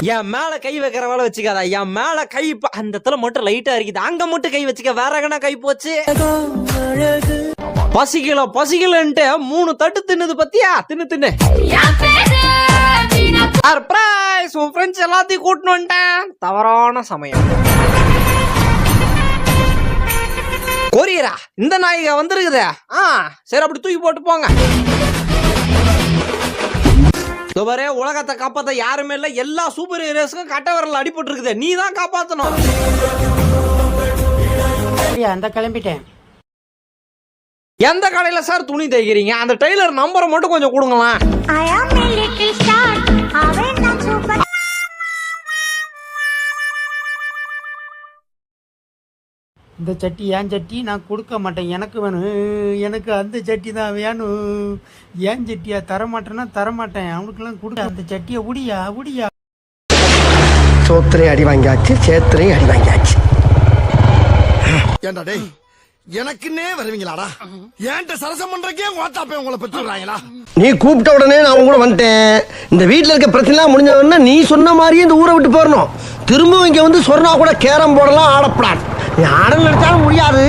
என் மேல கை வைக்கிற வேலை வச்சுக்காதா. என் மேல கை அந்த இடத்துல மட்டும் லைட்டா இருக்குது, அங்க மட்டும் கை வச்சுக்க. வேற எங்கனா கை போச்சு. பசிக்கலன்ட்டு 3 தட்டு தின்னுது பத்தியா? தின்னு சர்ப்ரைஸ். உன் ஃப்ரெண்ட்ஸ் எல்லாத்தையும் கூட்டின்னு வந்துட்டேன். தவறான சமயம். கொரியரா இந்த நாயிகா வந்திருக்குதே. சரி அப்படி தூக்கி போட்டு போங்க. உலகத்தை காப்பாத்த யாருமே இல்ல. எல்லா சூப்பர் ஹீரோஸ்க்கும் கட்ட விரல் அடிபட்டு இருக்குது. நீ தான் காப்பாத்தணும். அந்த கிளம்பிட்டேன். எந்த கடையில சார் துணி தைக்கிறீங்க? அந்த டெய்லர் நம்பரை மட்டும் கொஞ்சம் கொடுங்களேன். இந்த சட்டி ஏன் சட்டி, நான் கொடுக்க மாட்டேன். எனக்கு வேணும், எனக்கு அந்த சட்டி தான் வேணும். ஏன் சட்டியா? தரமாட்டேன்னா தரமாட்டேன். அவனுக்குலாம் கொடுக்க அந்த சட்டியை. உடியா சோத்திரையும் அடி வாங்கியாச்சு, சேத்திரையும் அடி வாங்கியாச்சு. ஏண்டா டேய், எனக்குன்னே வருவீங்களாடா? ஏன்ட்ட சரசம் பண்றக்கே வாட்டாப்பே உங்களை பெற்றுறாங்களா? நீ கூப்பிட்ட உடனே நான் உங்க கூட வந்துட்டேன். இந்த வீட்டுல இருக்க பிரச்சனை முடிஞ்ச உடனே நீ சொன்ன மாதிரியே இந்த ஊரை விட்டு போயிடணும். திரும்பவும் இங்க வந்து சொன்னா கூட கேரம் போடலாம், ஆடப்படாது. நீ ஆடல் நினைச்சாலும் முடியாது.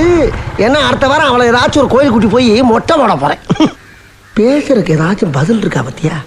ஏன்னா அடுத்த வாரம் அவளை ஏதாச்சும் ஒரு கோயில் கூட்டி போய் மொட்டை போட போறேன். பேசுறதுக்கு ஏதாச்சும் பதில் இருக்கா பத்தியா?